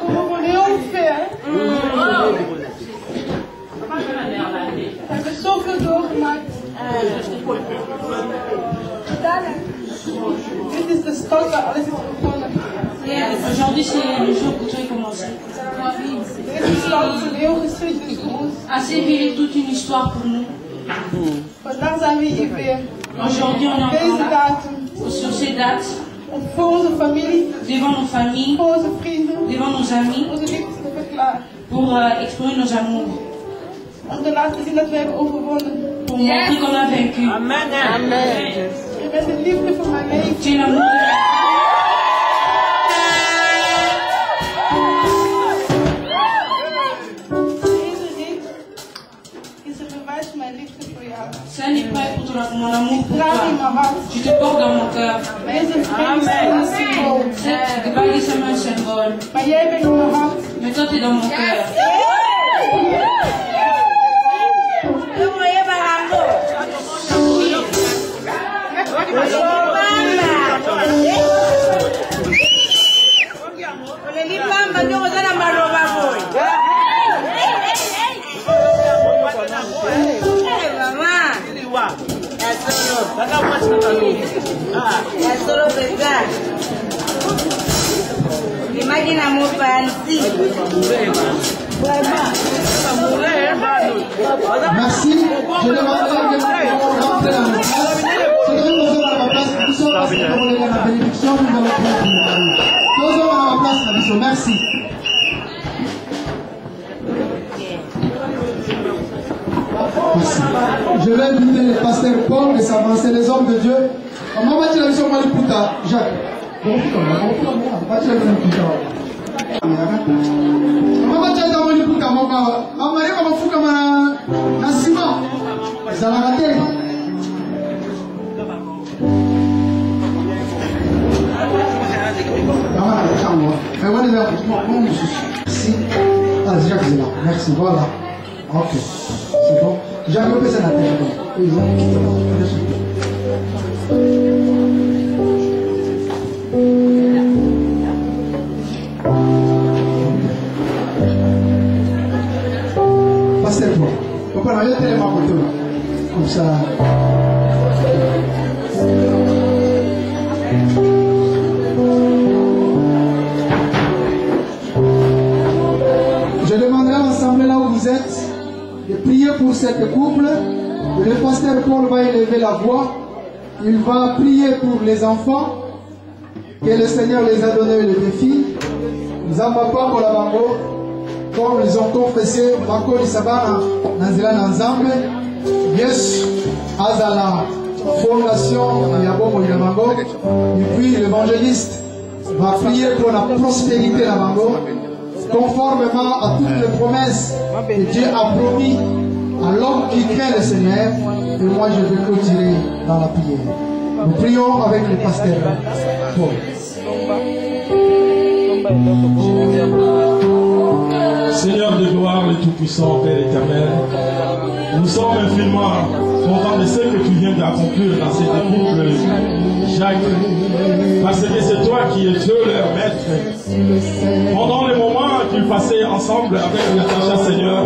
Comment on fait, hein? Het is zoveel doorgemaakt. Dit is de stad waar alles is begonnen. Aujourd'hui, c'est le jour où tout a commencé. Deze stad is een heel geschiedenis voor ons. À Séville, toute une histoire pour nous. Vandaag zijn we hier weer. Aujourd'hui, on est Deze encore là. datum. Sur ces dates, Voor onze familie. devant nos familles, Voor onze vrienden. devant nos amis, Onze liefde te verklaren. pour exprimer nos amours. Om te laten zien dat we hebben overwonnen. Pour montrer qu'on a vaincu. Amen. Je bent de liefde voor mijn leven. Tu es l'amour de la Deze rit is een bewijs van mijn liefde voor jou. C'est un épreuve pour mon amour pour Draag in toi. mijn hart. Tu te portes dans mon cœur. Deze vriend is een symbool. Cette bague est seulement un symbole. Maar jij bent in mijn hart. Mais toi, tu es dans mon cœur. Imagine mon fancy. Merci. Je demanderai que vous rentrez dans le place. C'est que nous sommes à la place. Nous sommes passés pour la bénédiction. Nous allons prendre pour la nous sommes à la place, la mission. Merci. Merci. Je vais inviter le pasteur Paul de s'avancer, les hommes de Dieu. Comment va-t-il la mission Maliputa? Jacques. Comment va-t-il la mission Maliputa? Mama chaita mwini puta moka amareka mafuka na sima zalaka te merci. Ah, Jacques est là. Merci, voilà. Ok, c'est bon. Jacques, on peut s'en Passez-toi. On peut aller tellement pour toi. Comme ça. Je demanderai à l'assemblée là où vous êtes de prier pour cette couple. Le pasteur Paul va élever la voix. Il va prier pour les enfants. Que le Seigneur les a donné le défi. Nous avons pas pour la bango. Comme ils ont confessé, Bako Lisabana, Nanzila Nanzambe, yes, Azala, fondation, Yabomo Yamango, et puis l'évangéliste va prier pour la prospérité de la Bango, conformément à toutes les promesses que Dieu a promis à l'homme qui craint le Seigneur, et moi je vais clôturer dans la prière. Nous prions avec le pasteur Paul. Seigneur de gloire, le Tout-Puissant, Père éternel, nous sommes infiniment contents de ce que tu viens d'accomplir dans cette couple, Jacques, parce que c'est toi qui es Dieu, leur maître. Pendant les moments qu'ils passaient ensemble avec Natacha, Seigneur,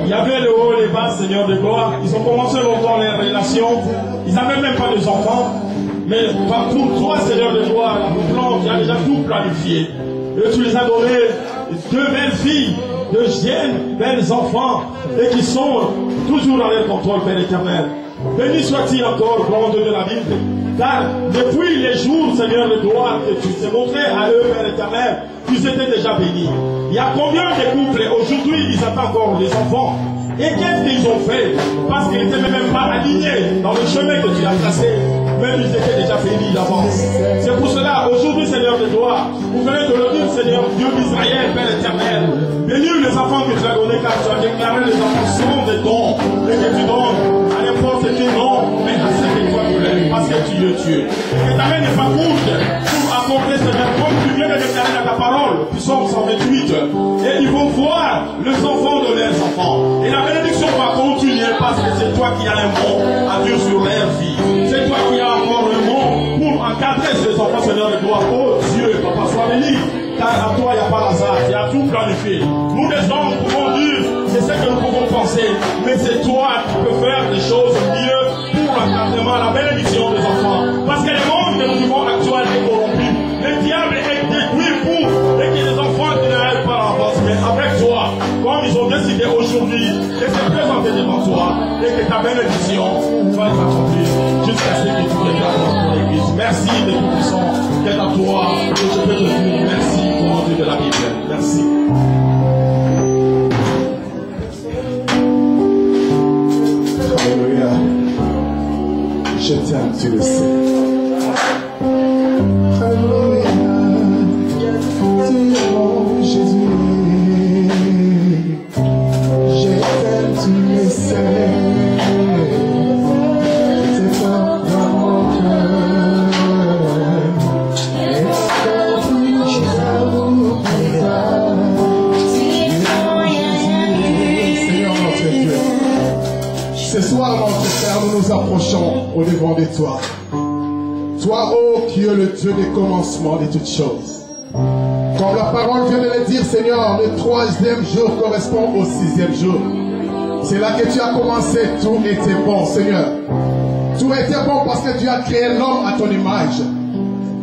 il y avait le haut et les bas, Seigneur de gloire. Ils ont commencé longtemps les relations, ils n'avaient même pas d'enfants, mais pour toi, Seigneur de gloire, le plan, tu as déjà tout planifié. Et tu les as donné deux belles filles, deux jeunes, belles enfants, et qui sont toujours dans leur contrôle, Père éternel. Béni soit-il encore, grand Dieu de la Bible, car depuis les jours, Seigneur de gloire, que tu t'es montré à eux, Père éternel, tu étais déjà bénis. Il y a combien de couples aujourd'hui, ils attendent encore des enfants? Et qu'est-ce qu'ils ont fait? Parce qu'ils n'étaient même pas alignés dans le chemin que tu as tracé. Même ils étaient déjà bénis d'avance. C'est pour cela, aujourd'hui, Seigneur de gloire, vous venez de le dire, Seigneur, Dieu d'Israël, Père éternel. Bénis les enfants que tu as donnés, car tu as déclaré les enfants sont des dons. Et que tu donnes à n'importe qui non, mais à ce que toi tu l'aimes, parce que tu es Dieu. Et ta main n'est pas courte pour accorder, Seigneur, comme tu viens de déclarer dans ta parole, Psaume 128. les enfants de leurs enfants. Et la bénédiction va continuer parce que c'est toi qui as un mot à dire sur leur vie. C'est toi qui as encore un mot pour encadrer ces enfants, Seigneur de gloire. Oh Dieu, Papa, sois béni. Car à toi, il n'y a pas hasard, tu as tout planifié. Nous, les hommes, pouvons dire, c'est ce que nous pouvons penser, mais c'est toi qui peux faire des choses mieux pour l'encadrement, la bénédiction des enfants. Parce que le monde que nous vivons actuellement est corrompu. Le diable est détruit pour et que les enfants qui n'arrivent pas à l'avance. Mais avec toi, comme ils ont décidé aujourd'hui de se présenter devant toi et que ta bénédiction va être accomplie jusqu'à ce que tu regardes dans l'église. Merci de tout puissant, qu'est à toi que je peux te dire merci pour l'entrée de la Bible. Merci. Alléluia. Je t'aime, tu le sais. Alléluia. Tu es mon Jésus. Je t'aime, tu le sais. Je t'aime dans mon cœur. Et quand je t'avoue pour toi, Seigneur notre Dieu. Ce soir, notre Père, nous nous approchons au devant de toi. Toi, ô qui es le Dieu des commencements de toutes choses. Comme la parole vient de le dire, Seigneur, le 3e jour correspond au 6e jour. C'est là que tu as commencé, tout était bon, Seigneur. Tout était bon parce que tu as créé l'homme à ton image.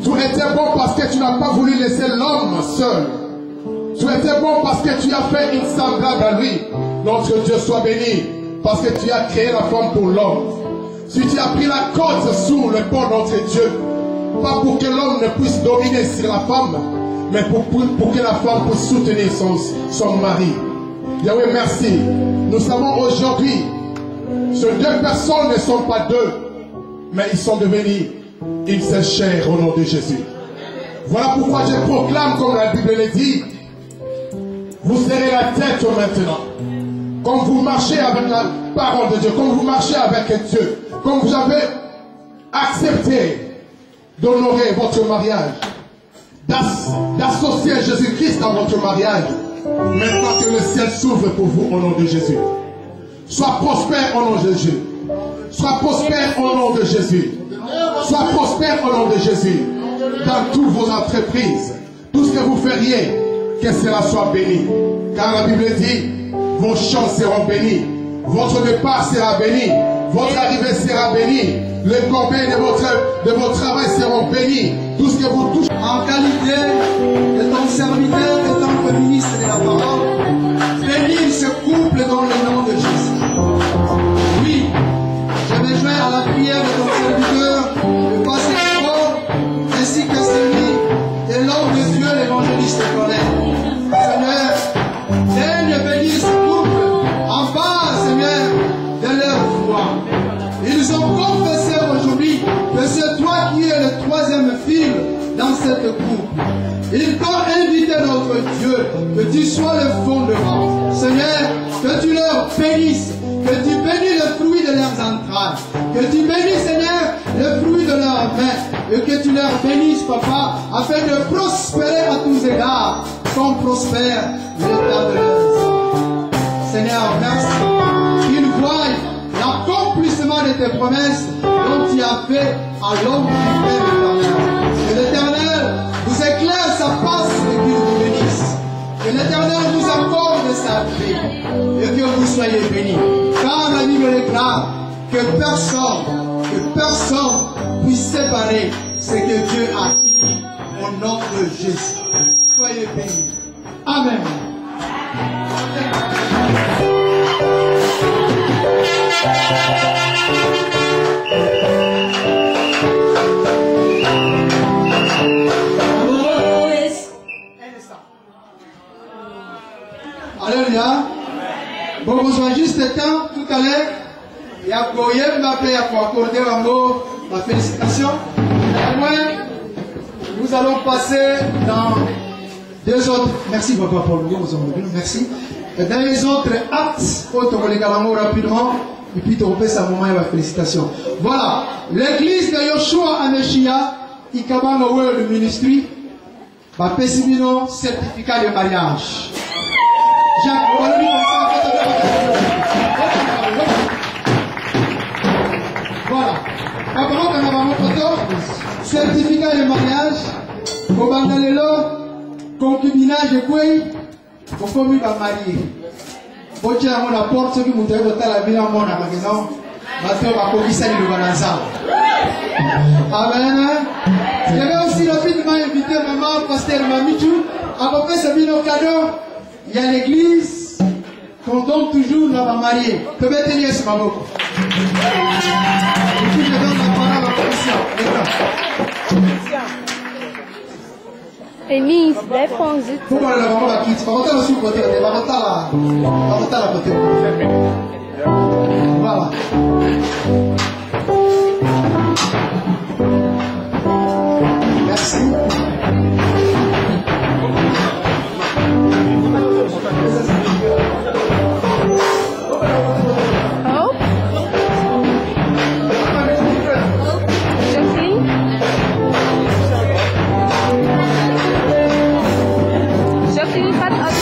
Tout était bon parce que tu n'as pas voulu laisser l'homme seul. Tout était bon parce que tu as fait une semblable à lui. Notre Dieu soit béni. Parce que tu as créé la femme pour l'homme. Si tu as pris la cause sous le pont de notre Dieu, pas pour que l'homme ne puisse dominer sur la femme, mais pour que la femme puisse soutenir son mari. Yahweh, merci. Nous savons aujourd'hui, ces deux personnes ne sont pas deux, mais ils sont devenus une seule chair au nom de Jésus. Voilà pourquoi je proclame, comme la Bible le dit, vous serrez la tête maintenant. Comme vous marchez avec la parole de Dieu, comme vous marchez avec Dieu, comme vous avez accepté d'honorer votre mariage, d'associer Jésus-Christ dans votre mariage, maintenant que le ciel s'ouvre pour vous au nom de Jésus. Sois prospère au nom de Jésus. Sois prospère au nom de Jésus. Sois prospère au nom de Jésus. Dans toutes vos entreprises, tout ce que vous feriez, que cela soit béni. Car la Bible dit, vos champs seront bénis, votre départ sera béni, votre arrivée sera bénie, les corbeilles de votre travail seront bénis, tout ce que vous touchez. En qualité de ton serviteur et tant que ministre de la parole, bénis ce couple dans le nom de Jésus. Oui, je vais joindre à la prière de ton serviteur, le pasteur, ainsi que celui de l'homme de Dieu, l'évangéliste Colin. Seigneur, daigne bénir ce couple en bas, Seigneur, de leur foi. Ils ont confessé aujourd'hui que c'est toi qui es le troisième fil dans cette couple. Ils t'ont invité, notre Dieu, que tu sois le fondement. Seigneur, que tu leur bénisses, que tu bénisses le fruit de leurs entrailles, que tu bénisses, Seigneur, le fruit de leurs mains, et que tu leur bénisses, Papa, afin de prospérer à tous égards, comme prospère l'état de leurs âmes. Seigneur, merci qu'ils voient l'accomplissement de tes promesses dont tu as fait à l'homme du Père éternel. Que l'Éternel vous éclaire sa face et qu'il vous bénisse. Que l'Éternel vous accorde sa paix et que vous soyez bénis. Car la Bible déclare que personne puisse séparer ce que Dieu a fini au nom de Jésus. Soyez bénis. Amen. Alléluia. Bon, besoin juste de temps tout à l'heure. Il y a Goyem Mbappé pour accorder un mot, ma félicitation. Nous allons passer dans deux autres. Merci, papa, pour le merci. Dans les autres actes, autres les galamos rapidement, et puis tu repères ça moment et ma félicitation. Voilà, l'église de Yoshua Ameshia, Ikabano World Ministry, va pésimino certificat de mariage. Jacques, on va lui comme ça. Voilà. Apparemment, on a vraiment photo. Certificat de mariage. Au Bandalelo, concubinage et quoi? Au commis va marier. Vous avez la porte, ceux qui vous avez la vie en mon magasin. Maintenant, on va commissaire le balançant. Amen. J'avais aussi rapidement invité maman, pasteur Mamichou, à peu près ce nos cadeaux. Il y a l'église qu'on donne toujours dans la mariée. Que mettez-vous ce maman? Et puis je donne la parole à la commission. Elise, réponse. Pourquoi le maman va quitter? Par contre, aussi, côté, par contre, la côté. Voilà. Merci. Oh. Jacqueline. Jacqueline gaat af.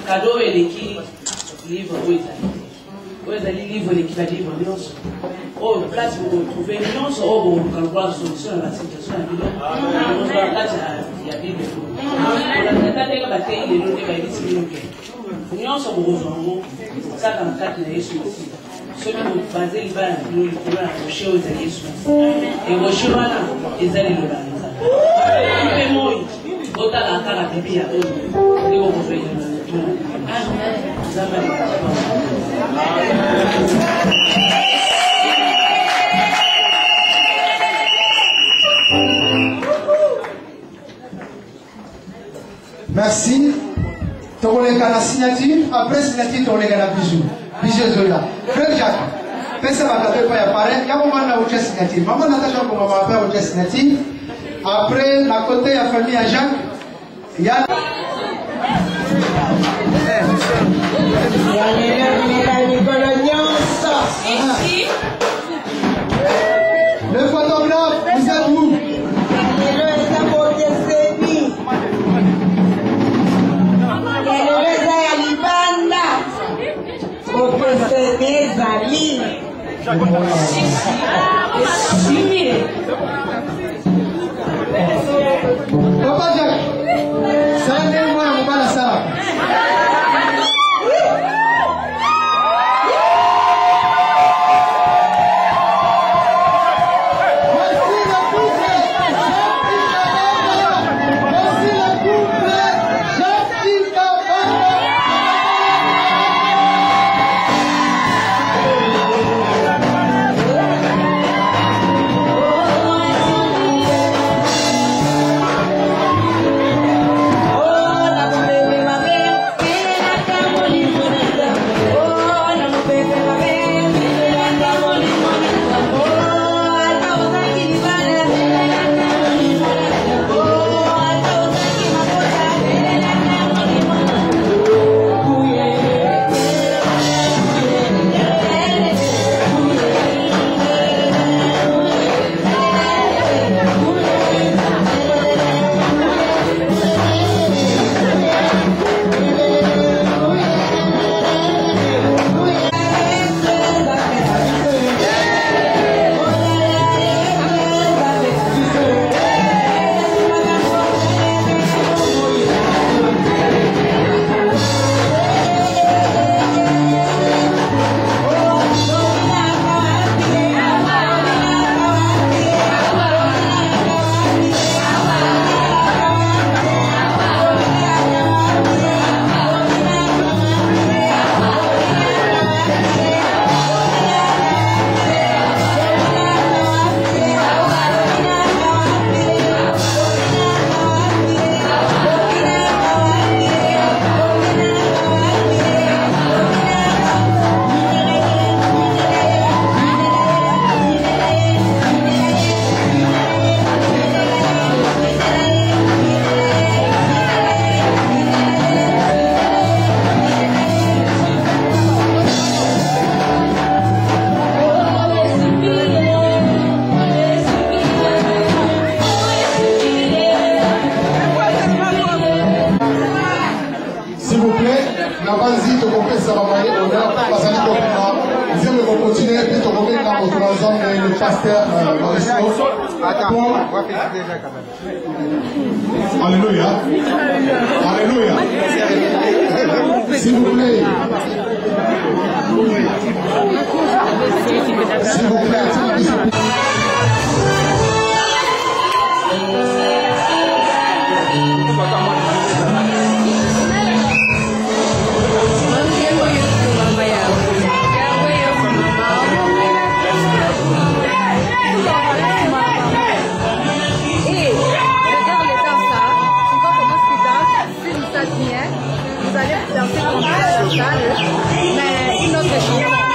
Cadeau et l'équipe livre livre l'équipe livre oh place vous retrouvez non oh bon quand voir solution à la situation à Bible là il y a Bible on a traité comme bataille les données va être nous on se rejoint ça dans le cadre de Jésus ceux qui vont baser les balles nous pour accrocher aux Jésus et au chemin là ils allaient le balancer mais moi autant la cara de bien et on va faire Merci. Tu as la signature. Après signature, tu as la bisou. Bisou Zola. Frère Jacques, fais ça ma cadeau pas apparaître. Il y a un moment où tu as signature. Maman Natacha, comme maman père, où tu as signature. Après, à côté, il y a la famille à Jacques. Il y a. Le photographe, vous êtes où? Papa Jacques, ça n'est moi, on va la salle. continuer, puis on revient dans notre zone, le pasteur Attends, on va féliciter là quand même. Alléluia. Alléluia. S'il vous plaît. S'il vous plaît. Mais une autre chanson.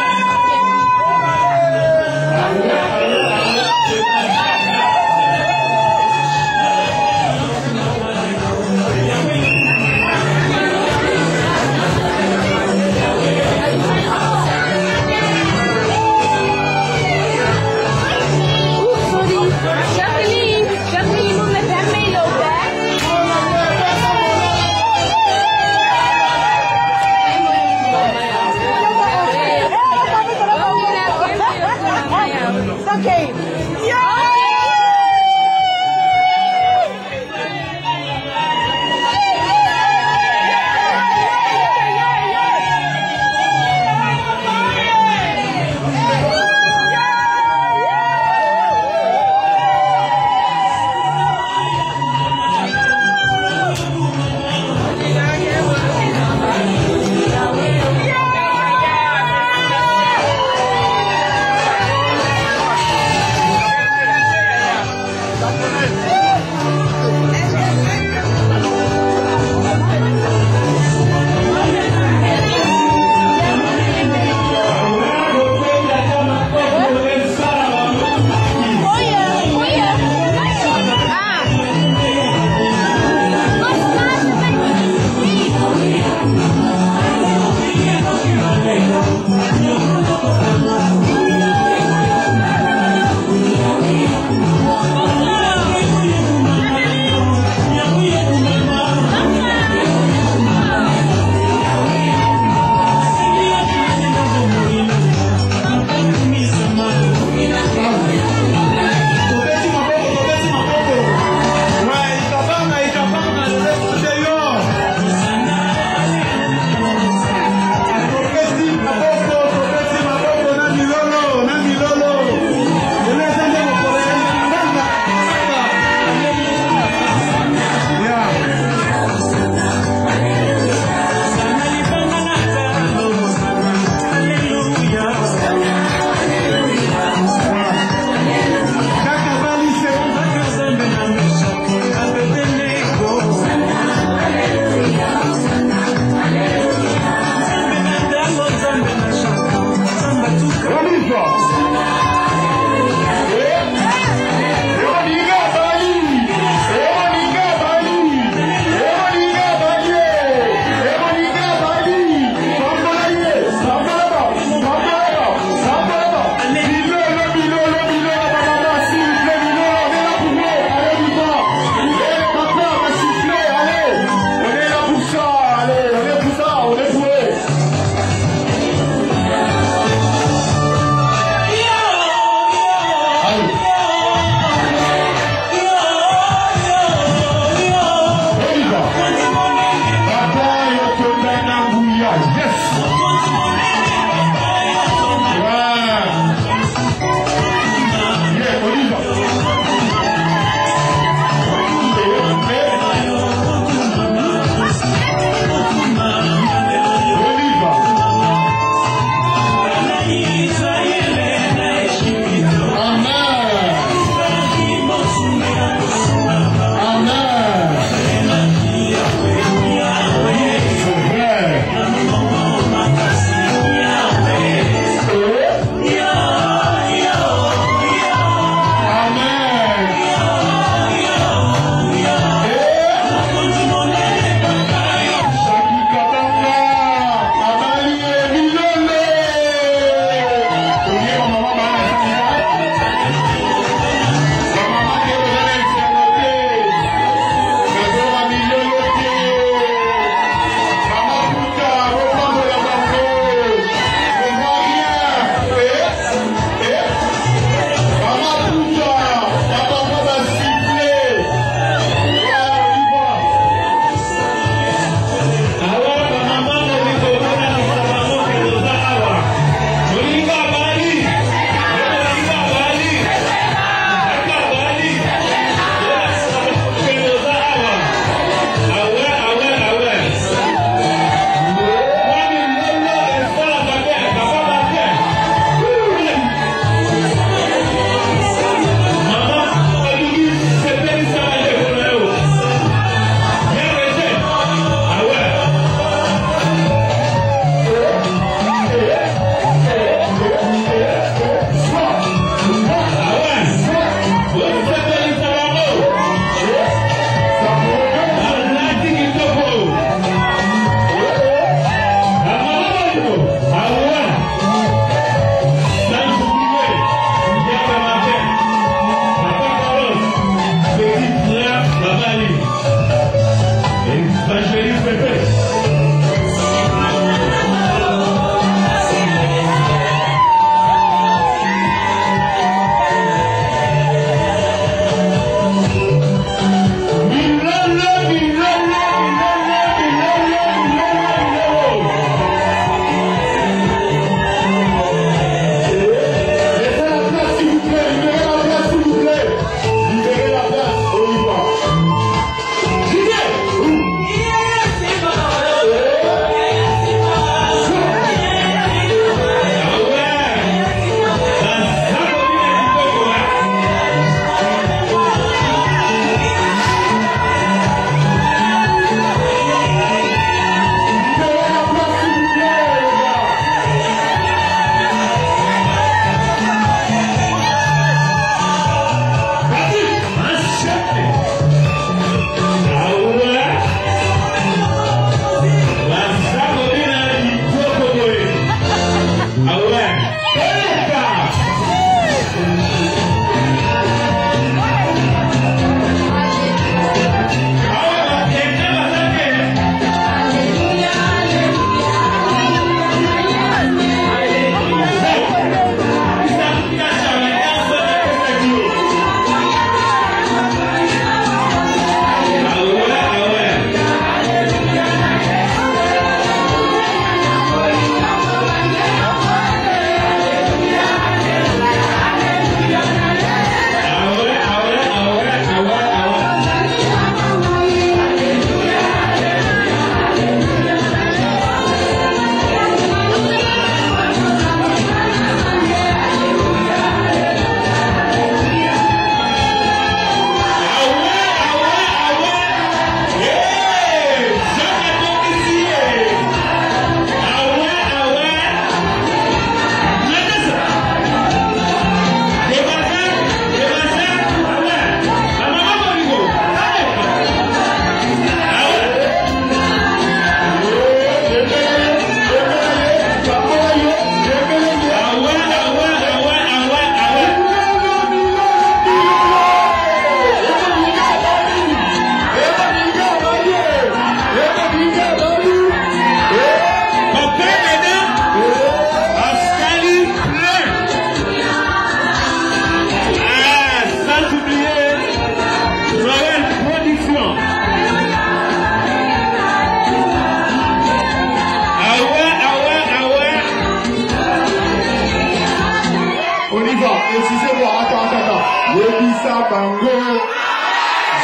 Yebisa Bango,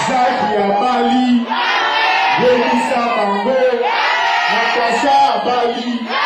Jacques Yabali, Yebisa Bango, Natasha Bali.